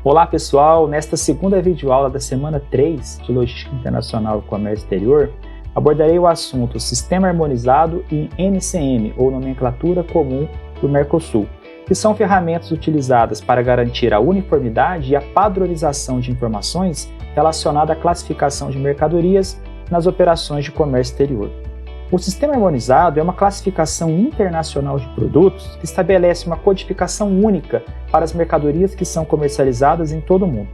Olá pessoal, nesta segunda videoaula da semana 3 de Logística Internacional e Comércio Exterior, abordarei o assunto Sistema Harmonizado e NCM, ou Nomenclatura Comum do Mercosul, que são ferramentas utilizadas para garantir a uniformidade e a padronização de informações relacionadas à classificação de mercadorias nas operações de comércio exterior. O Sistema Harmonizado é uma classificação internacional de produtos que estabelece uma codificação única para as mercadorias que são comercializadas em todo o mundo.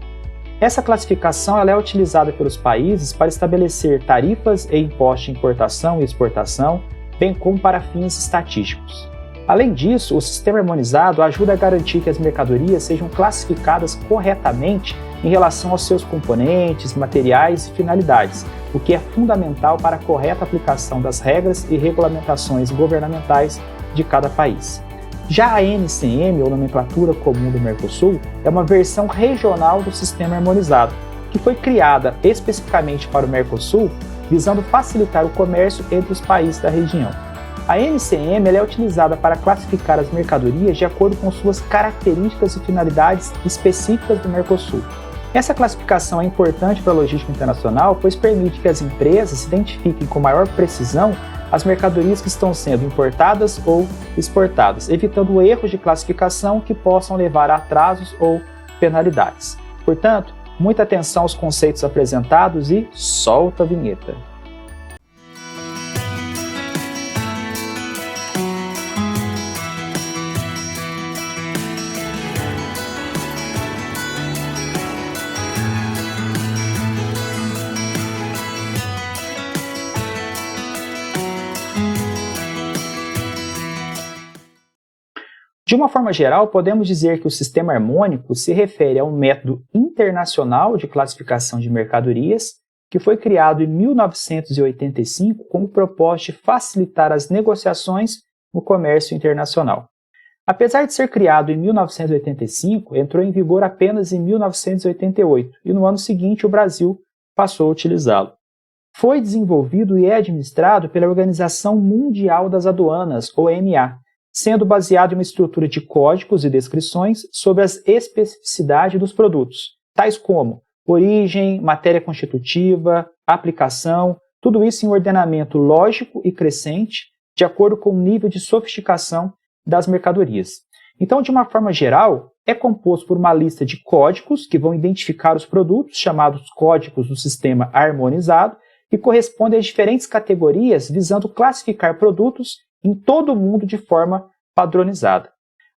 Essa classificação é utilizada pelos países para estabelecer tarifas e impostos de importação e exportação, bem como para fins estatísticos. Além disso, o Sistema Harmonizado ajuda a garantir que as mercadorias sejam classificadas corretamente em relação aos seus componentes, materiais e finalidades, o que é fundamental para a correta aplicação das regras e regulamentações governamentais de cada país. Já a NCM, ou Nomenclatura Comum do Mercosul, é uma versão regional do Sistema Harmonizado, que foi criada especificamente para o Mercosul, visando facilitar o comércio entre os países da região. A NCM é utilizada para classificar as mercadorias de acordo com suas características e finalidades específicas do Mercosul. Essa classificação é importante para a logística internacional, pois permite que as empresas identifiquem com maior precisão as mercadorias que estão sendo importadas ou exportadas, evitando erros de classificação que possam levar a atrasos ou penalidades. Portanto, muita atenção aos conceitos apresentados e solta a vinheta. De uma forma geral, podemos dizer que o sistema harmônico se refere a um método internacional de classificação de mercadorias que foi criado em 1985 com o propósito de facilitar as negociações no comércio internacional. Apesar de ser criado em 1985, entrou em vigor apenas em 1988 e no ano seguinte o Brasil passou a utilizá-lo. Foi desenvolvido e é administrado pela Organização Mundial das Aduanas, OMA, sendo baseado em uma estrutura de códigos e descrições sobre as especificidades dos produtos, tais como origem, matéria constitutiva, aplicação, tudo isso em ordenamento lógico e crescente, de acordo com o nível de sofisticação das mercadorias. Então, de uma forma geral, é composto por uma lista de códigos que vão identificar os produtos, chamados códigos do sistema harmonizado, que correspondem às diferentes categorias, visando classificar produtos em todo o mundo de forma padronizada.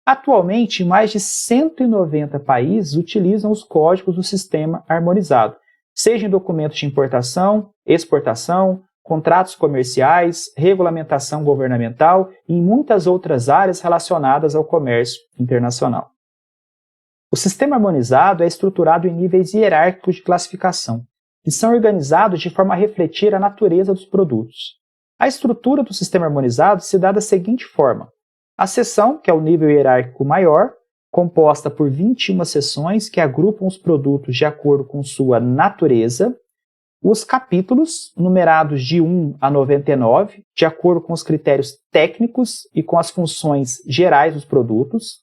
Atualmente, mais de 190 países utilizam os códigos do sistema harmonizado, seja em documentos de importação, exportação, contratos comerciais, regulamentação governamental e em muitas outras áreas relacionadas ao comércio internacional. O sistema harmonizado é estruturado em níveis hierárquicos de classificação, que são organizados de forma a refletir a natureza dos produtos. A estrutura do sistema harmonizado se dá da seguinte forma: a seção, que é o nível hierárquico maior, composta por 21 seções que agrupam os produtos de acordo com sua natureza, os capítulos, numerados de 1 a 99, de acordo com os critérios técnicos e com as funções gerais dos produtos.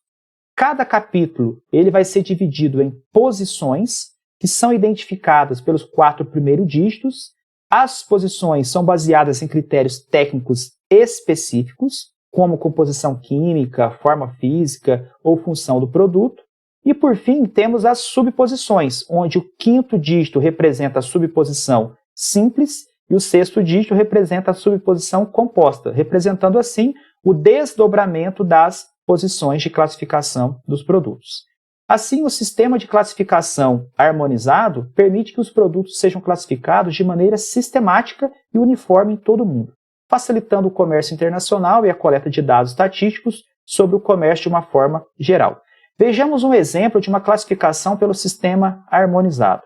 Cada capítulo ele vai ser dividido em posições, que são identificadas pelos 4 primeiros dígitos. As posições são baseadas em critérios técnicos específicos, como composição química, forma física ou função do produto. E, por fim, temos as subposições, onde o 5º dígito representa a subposição simples e o 6º dígito representa a subposição composta, representando, assim, o desdobramento das posições de classificação dos produtos. Assim, o sistema de classificação harmonizado permite que os produtos sejam classificados de maneira sistemática e uniforme em todo o mundo, facilitando o comércio internacional e a coleta de dados estatísticos sobre o comércio de uma forma geral. Vejamos um exemplo de uma classificação pelo sistema harmonizado.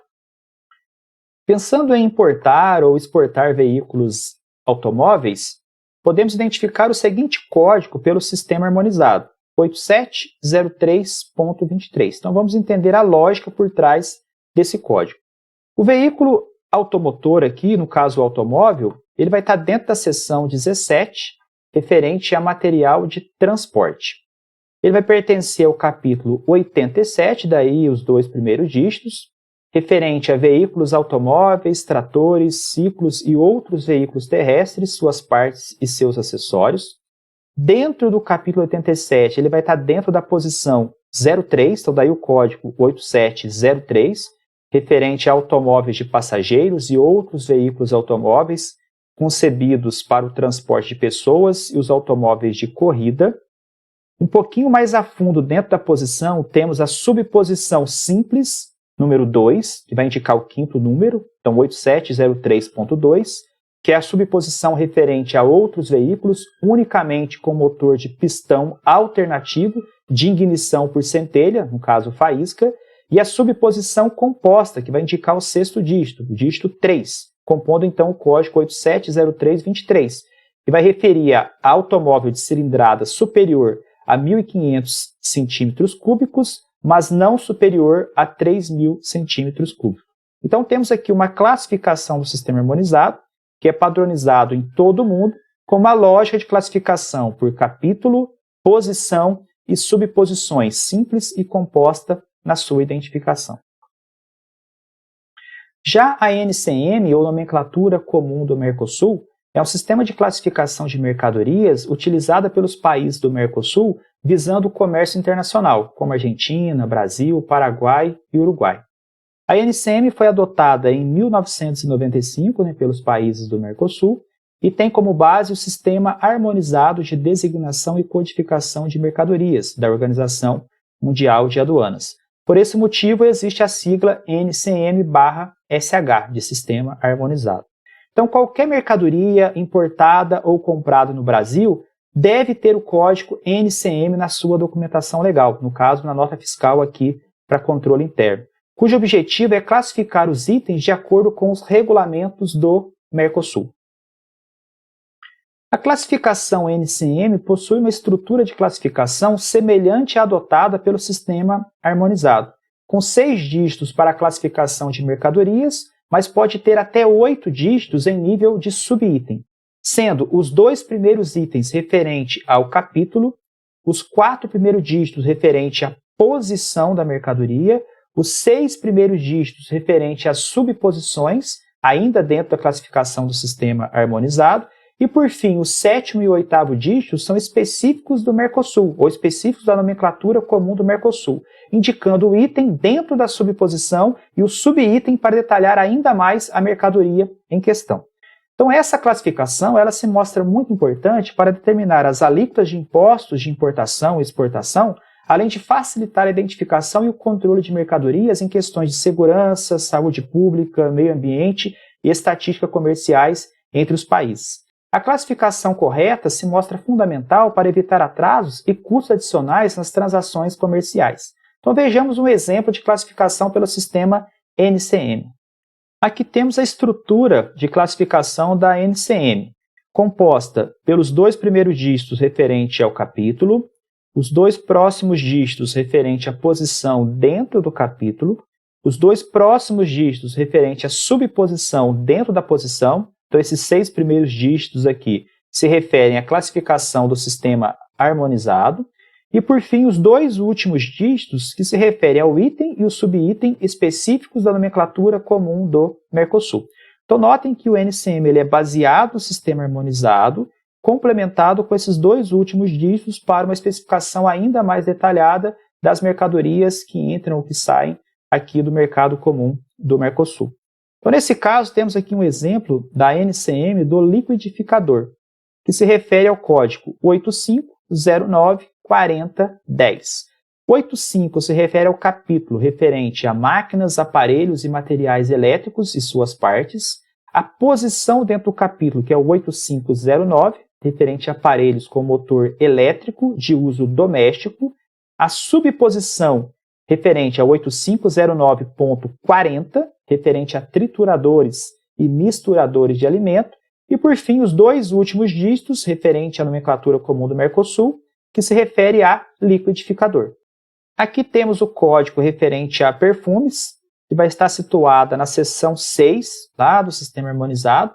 Pensando em importar ou exportar veículos automóveis, podemos identificar o seguinte código pelo sistema harmonizado: 8703.23. Então vamos entender a lógica por trás desse código. O veículo automotor aqui, no caso o automóvel, ele vai estar dentro da seção 17, referente a material de transporte. Ele vai pertencer ao capítulo 87, daí os 2 primeiros dígitos, referente a veículos automóveis, tratores, ciclos e outros veículos terrestres, suas partes e seus acessórios. Dentro do capítulo 87, ele vai estar dentro da posição 03, então daí o código 8703, referente a automóveis de passageiros e outros veículos automóveis concebidos para o transporte de pessoas e os automóveis de corrida. Um pouquinho mais a fundo, dentro da posição, temos a subposição simples, número 2, que vai indicar o quinto número, então 8703.2, que é a subposição referente a outros veículos unicamente com motor de pistão alternativo de ignição por centelha, no caso faísca, e a subposição composta, que vai indicar o sexto dígito, o dígito 3, compondo então o código 870323, que vai referir a automóvel de cilindrada superior a 1.500 centímetros cúbicos, mas não superior a 3.000 centímetros cúbicos. Então temos aqui uma classificação do sistema harmonizado, que é padronizado em todo o mundo, com uma lógica de classificação por capítulo, posição e subposições simples e composta na sua identificação. Já a NCM, ou Nomenclatura Comum do Mercosul, é um sistema de classificação de mercadorias utilizada pelos países do Mercosul visando o comércio internacional, como Argentina, Brasil, Paraguai e Uruguai. A NCM foi adotada em 1995 pelos países do Mercosul e tem como base o Sistema Harmonizado de Designação e Codificação de Mercadorias da Organização Mundial de Aduanas. Por esse motivo, existe a sigla NCM/SH, de Sistema Harmonizado. Então, qualquer mercadoria importada ou comprada no Brasil deve ter o código NCM na sua documentação legal, no caso, na nota fiscal aqui para controle interno, cujo objetivo é classificar os itens de acordo com os regulamentos do Mercosul. A classificação NCM possui uma estrutura de classificação semelhante à adotada pelo Sistema Harmonizado, com 6 dígitos para a classificação de mercadorias, mas pode ter até 8 dígitos em nível de subitem, sendo os 2 primeiros itens referente ao capítulo, os 4 primeiros dígitos referente à posição da mercadoria, os 6 primeiros dígitos referente às subposições, ainda dentro da classificação do Sistema Harmonizado, e, por fim, o 7º e o 8º dígitos são específicos do Mercosul, ou específicos da Nomenclatura Comum do Mercosul, indicando o item dentro da subposição e o subitem para detalhar ainda mais a mercadoria em questão. Então, essa classificação ela se mostra muito importante para determinar as alíquotas de impostos de importação e exportação, além de facilitar a identificação e o controle de mercadorias em questões de segurança, saúde pública, meio ambiente e estatística comerciais entre os países. A classificação correta se mostra fundamental para evitar atrasos e custos adicionais nas transações comerciais. Então vejamos um exemplo de classificação pelo sistema NCM. Aqui temos a estrutura de classificação da NCM, composta pelos 2 primeiros dígitos referente ao capítulo, os 2 próximos dígitos referente à posição dentro do capítulo, os 2 próximos dígitos referente à subposição dentro da posição. Então, esses 6 primeiros dígitos aqui se referem à classificação do sistema harmonizado. E, por fim, os 2 últimos dígitos que se referem ao item e o subitem específicos da nomenclatura comum do Mercosul. Então, notem que o NCM ele é baseado no sistema harmonizado, complementado com esses 2 últimos dígitos para uma especificação ainda mais detalhada das mercadorias que entram ou que saem aqui do mercado comum do Mercosul. Então, nesse caso, temos aqui um exemplo da NCM do liquidificador, que se refere ao código 85094010. 85 se refere ao capítulo referente a máquinas, aparelhos e materiais elétricos e suas partes. A posição dentro do capítulo, que é o 8509, referente a aparelhos com motor elétrico de uso doméstico. A subposição referente a 8509.40, referente a trituradores e misturadores de alimento, e por fim os 2 últimos dígitos referente à nomenclatura comum do Mercosul, que se refere a liquidificador. Aqui temos o código referente a perfumes, que vai estar situada na seção 6 do Sistema Harmonizado,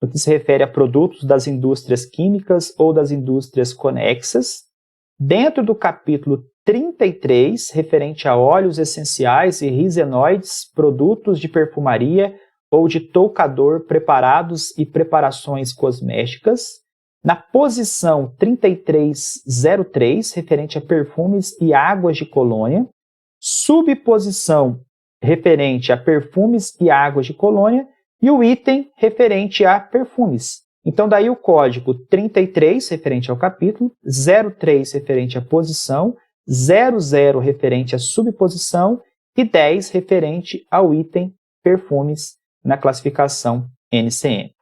no que se refere a produtos das indústrias químicas ou das indústrias conexas. Dentro do capítulo 33, referente a óleos essenciais e risenoides, produtos de perfumaria ou de toucador preparados e preparações cosméticas, na posição 3303, referente a perfumes e águas de colônia, subposição referente a perfumes e águas de colônia, e o item referente a perfumes. Então, daí o código 33, referente ao capítulo, 03, referente à posição, 00, referente à subposição, e 10, referente ao item perfumes na classificação NCM.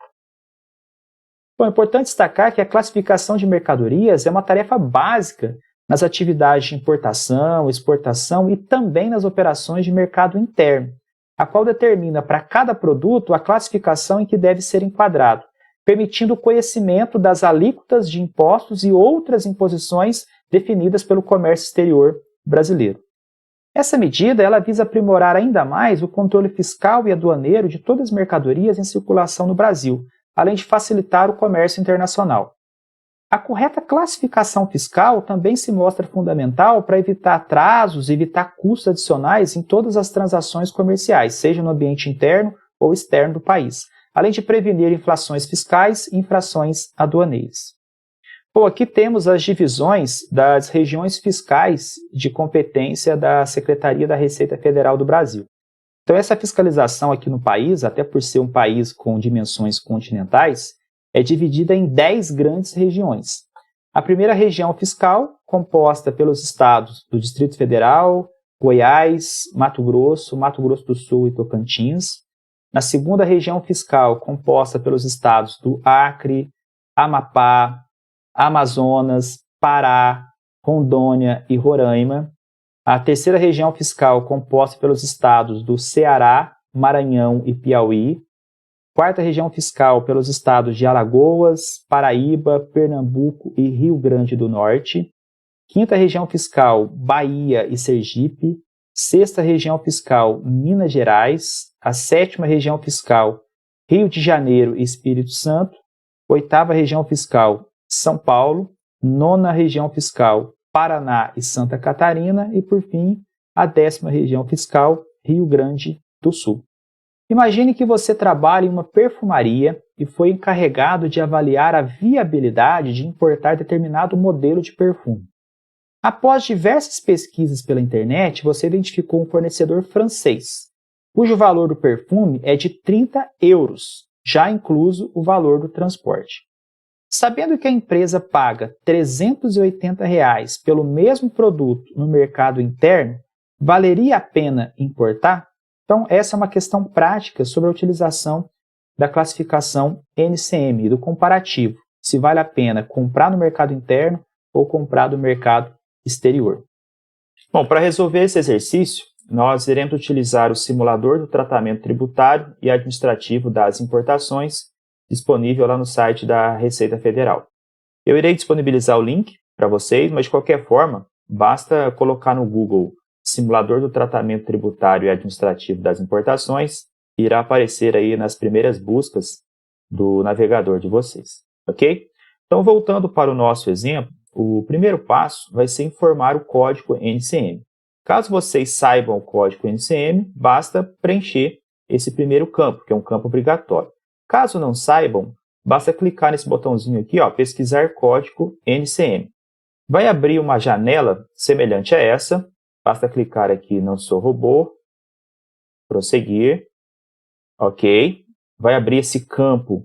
Bom, é importante destacar que a classificação de mercadorias é uma tarefa básica nas atividades de importação, exportação e também nas operações de mercado interno, a qual determina para cada produto a classificação em que deve ser enquadrado, permitindo o conhecimento das alíquotas de impostos e outras imposições definidas pelo comércio exterior brasileiro. Essa medida ela visa aprimorar ainda mais o controle fiscal e aduaneiro de todas as mercadorias em circulação no Brasil, além de facilitar o comércio internacional. A correta classificação fiscal também se mostra fundamental para evitar atrasos e evitar custos adicionais em todas as transações comerciais, seja no ambiente interno ou externo do país, além de prevenir inflações fiscais e infrações aduaneiras. Bom, aqui temos as divisões das regiões fiscais de competência da Secretaria da Receita Federal do Brasil. Então, essa fiscalização aqui no país, até por ser um país com dimensões continentais, é dividida em 10 grandes regiões. A primeira região fiscal, composta pelos estados do Distrito Federal, Goiás, Mato Grosso do Sul e Tocantins. Na segunda região fiscal, composta pelos estados do Acre, Amapá, Amazonas, Pará, Rondônia e Roraima. A terceira região fiscal, composta pelos estados do Ceará, Maranhão e Piauí. Quarta região fiscal, pelos estados de Alagoas, Paraíba, Pernambuco e Rio Grande do Norte. Quinta região fiscal, Bahia e Sergipe. Sexta região fiscal, Minas Gerais. A sétima região fiscal, Rio de Janeiro e Espírito Santo. Oitava região fiscal, São Paulo. Nona região fiscal, Paraná e Santa Catarina. E, por fim, a 10ª região fiscal, Rio Grande do Sul. Imagine que você trabalha em uma perfumaria e foi encarregado de avaliar a viabilidade de importar determinado modelo de perfume. Após diversas pesquisas pela internet, você identificou um fornecedor francês, cujo valor do perfume é de 30 euros, já incluso o valor do transporte. Sabendo que a empresa paga R$ 380 pelo mesmo produto no mercado interno, valeria a pena importar? Então, essa é uma questão prática sobre a utilização da classificação NCM e do comparativo, se vale a pena comprar no mercado interno ou comprar do mercado exterior. Bom, para resolver esse exercício, nós iremos utilizar o simulador do tratamento tributário e administrativo das importações, disponível lá no site da Receita Federal. Eu irei disponibilizar o link para vocês, mas de qualquer forma, basta colocar no Google simulador do tratamento tributário e administrativo das importações, e irá aparecer aí nas primeiras buscas do navegador de vocês, ok? Então, voltando para o nosso exemplo, o primeiro passo vai ser informar o código NCM. Caso vocês saibam o código NCM, basta preencher esse primeiro campo, que é um campo obrigatório. Caso não saibam, basta clicar nesse botãozinho aqui, ó, pesquisar código NCM. Vai abrir uma janela semelhante a essa. Basta clicar aqui, não sou robô, prosseguir, ok. Vai abrir esse campo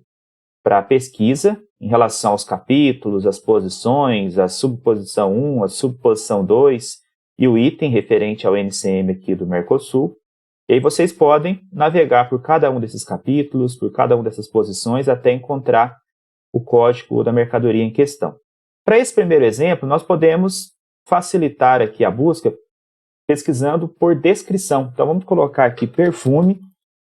para pesquisa em relação aos capítulos, as posições, a subposição 1, a subposição 2 e o item referente ao NCM aqui do Mercosul. E aí vocês podem navegar por cada um desses capítulos, por cada uma dessas posições, até encontrar o código da mercadoria em questão. Para esse primeiro exemplo, nós podemos facilitar aqui a busca pesquisando por descrição. Então, vamos colocar aqui perfume.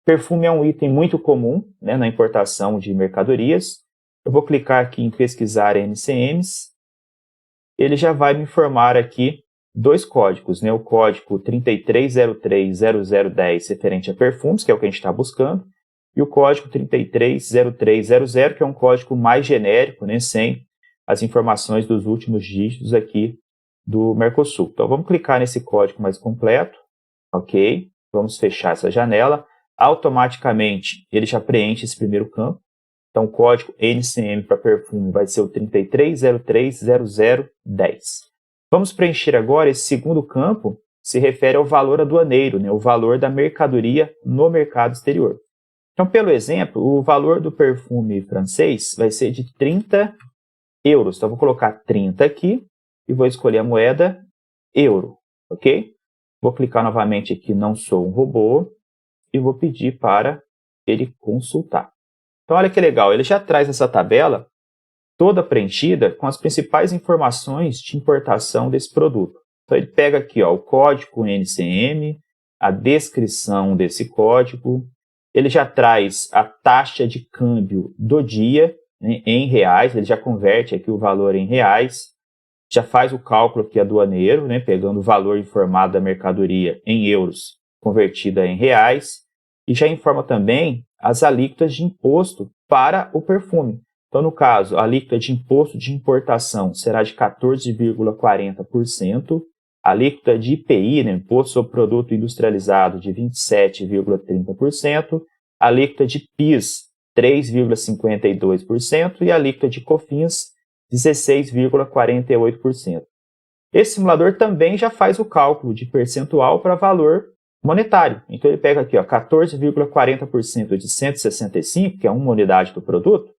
Perfume é um item muito comum, né, na importação de mercadorias. Eu vou clicar aqui em pesquisar NCMs. Ele já vai me informar aqui dois códigos, né, o código 33030010 referente a perfumes, que é o que a gente está buscando, e o código 330300, que é um código mais genérico, né, sem as informações dos últimos dígitos aqui do Mercosul. Então, vamos clicar nesse código mais completo, ok? Vamos fechar essa janela. Automaticamente, ele já preenche esse primeiro campo. Então, o código NCM para perfume vai ser o 33030010. Vamos preencher agora esse segundo campo, se refere ao valor aduaneiro, né? O valor da mercadoria no mercado exterior. Então, pelo exemplo, o valor do perfume francês vai ser de 30 euros. Então, eu vou colocar 30 aqui e vou escolher a moeda euro, ok? Vou clicar novamente aqui, não sou um robô, e vou pedir para ele consultar. Então, olha que legal, ele já traz essa tabela toda preenchida com as principais informações de importação desse produto. Então, ele pega aqui ó, o código NCM, a descrição desse código, ele já traz a taxa de câmbio do dia, né, em reais, ele já converte aqui o valor em reais, já faz o cálculo aqui aduaneiro, né, pegando o valor informado da mercadoria em euros, convertida em reais, e já informa também as alíquotas de imposto para o perfume. Então, no caso, a alíquota de imposto de importação será de 14,40%, a alíquota de IPI, né, Imposto sobre Produto Industrializado, de 27,30%, a alíquota de PIS, 3,52% e a alíquota de COFINS, 16,48%. Esse simulador também já faz o cálculo de percentual para valor monetário. Então, ele pega aqui ó, 14,40% de 165, que é uma unidade do produto,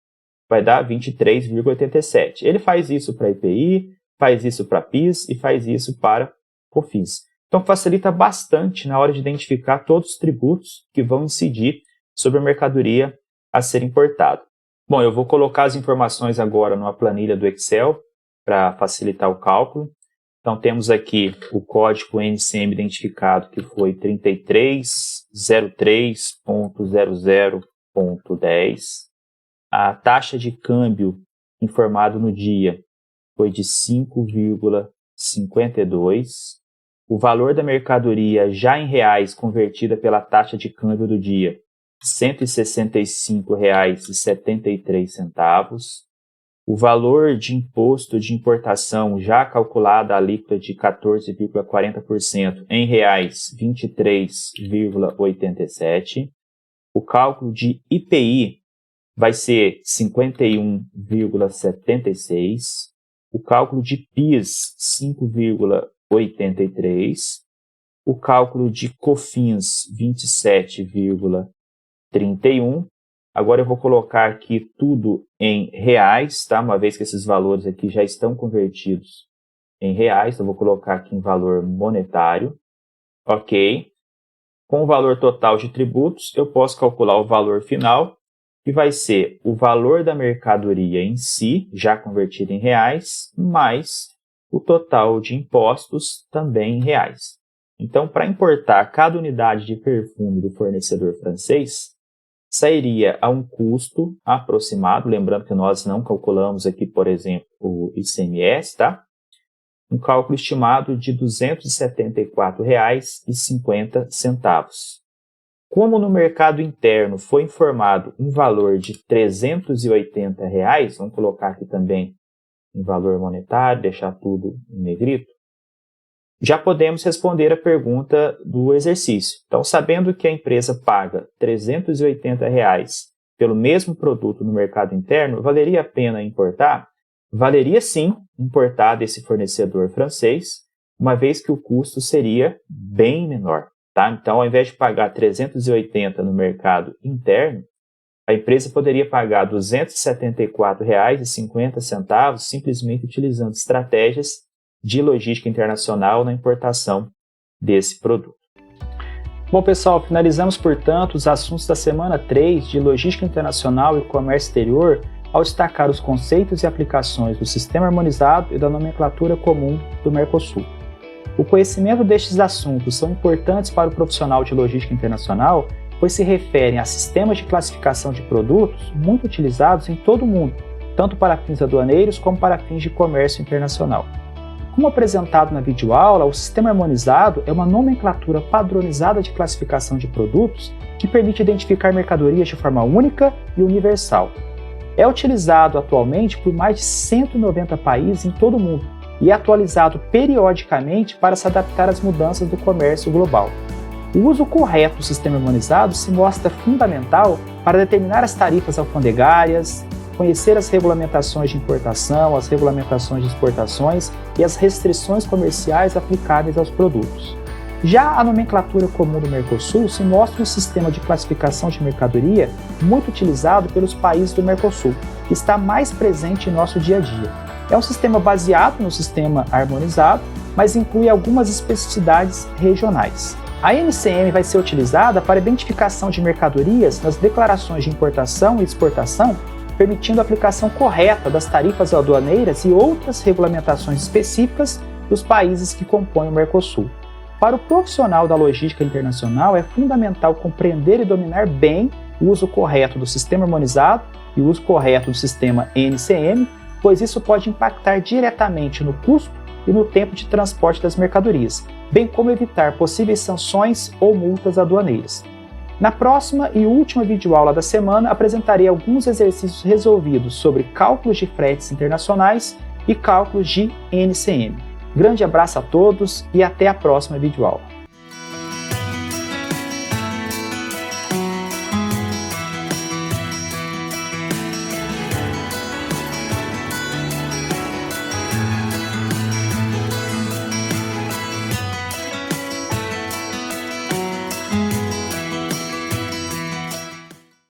vai dar 23,87. Ele faz isso para IPI, faz isso para PIS e faz isso para COFINS. Então, facilita bastante na hora de identificar todos os tributos que vão incidir sobre a mercadoria a ser importada. Bom, eu vou colocar as informações agora numa planilha do Excel para facilitar o cálculo. Então, temos aqui o código NCM identificado, que foi 3303.00.10. A taxa de câmbio informado no dia foi de 5,52. O valor da mercadoria já em reais convertida pela taxa de câmbio do dia, R$ 165,73. O valor de imposto de importação já calculado a alíquota de 14,40% em reais, 23,87. O cálculo de IPI vai ser 51,76. O cálculo de PIS, 5,83. O cálculo de COFINS, 27,31. Agora eu vou colocar aqui tudo em reais, tá? Uma vez que esses valores aqui já estão convertidos em reais, eu vou colocar aqui em valor monetário. Ok. Com o valor total de tributos, eu posso calcular o valor final, que vai ser o valor da mercadoria em si, já convertido em reais, mais o total de impostos também em reais. Então, para importar cada unidade de perfume do fornecedor francês, sairia a um custo aproximado, lembrando que nós não calculamos aqui, por exemplo, o ICMS, tá? Um cálculo estimado de R$ 274,50. Como no mercado interno foi informado um valor de R$ 380, vamos colocar aqui também em valor monetário, deixar tudo em negrito, já podemos responder a pergunta do exercício. Então, sabendo que a empresa paga R$ 380 pelo mesmo produto no mercado interno, valeria a pena importar? Valeria sim importar desse fornecedor francês, uma vez que o custo seria bem menor. Tá? Então, ao invés de pagar R$ 380 no mercado interno, a empresa poderia pagar R$ 274,50 simplesmente utilizando estratégias de logística internacional na importação desse produto. Bom, pessoal, finalizamos, portanto, os assuntos da semana 3 de Logística Internacional e Comércio Exterior ao destacar os conceitos e aplicações do Sistema Harmonizado e da Nomenclatura Comum do Mercosul. O conhecimento destes assuntos são importantes para o profissional de logística internacional, pois se referem a sistemas de classificação de produtos muito utilizados em todo o mundo, tanto para fins aduaneiros como para fins de comércio internacional. Como apresentado na videoaula, o Sistema Harmonizado é uma nomenclatura padronizada de classificação de produtos que permite identificar mercadorias de forma única e universal. É utilizado atualmente por mais de 190 países em todo o mundo, e é atualizado periodicamente para se adaptar às mudanças do comércio global. O uso correto do sistema harmonizado se mostra fundamental para determinar as tarifas alfandegárias, conhecer as regulamentações de importação, as regulamentações de exportações e as restrições comerciais aplicáveis aos produtos. Já a nomenclatura comum do Mercosul se mostra um sistema de classificação de mercadoria muito utilizado pelos países do Mercosul, que está mais presente em nosso dia a dia. É um sistema baseado no sistema harmonizado, mas inclui algumas especificidades regionais. A NCM vai ser utilizada para a identificação de mercadorias nas declarações de importação e exportação, permitindo a aplicação correta das tarifas aduaneiras e outras regulamentações específicas dos países que compõem o Mercosul. Para o profissional da logística internacional, é fundamental compreender e dominar bem o uso correto do sistema harmonizado e o uso correto do sistema NCM, pois isso pode impactar diretamente no custo e no tempo de transporte das mercadorias, bem como evitar possíveis sanções ou multas aduaneiras. Na próxima e última videoaula da semana, apresentarei alguns exercícios resolvidos sobre cálculos de fretes internacionais e cálculos de NCM. Grande abraço a todos e até a próxima videoaula.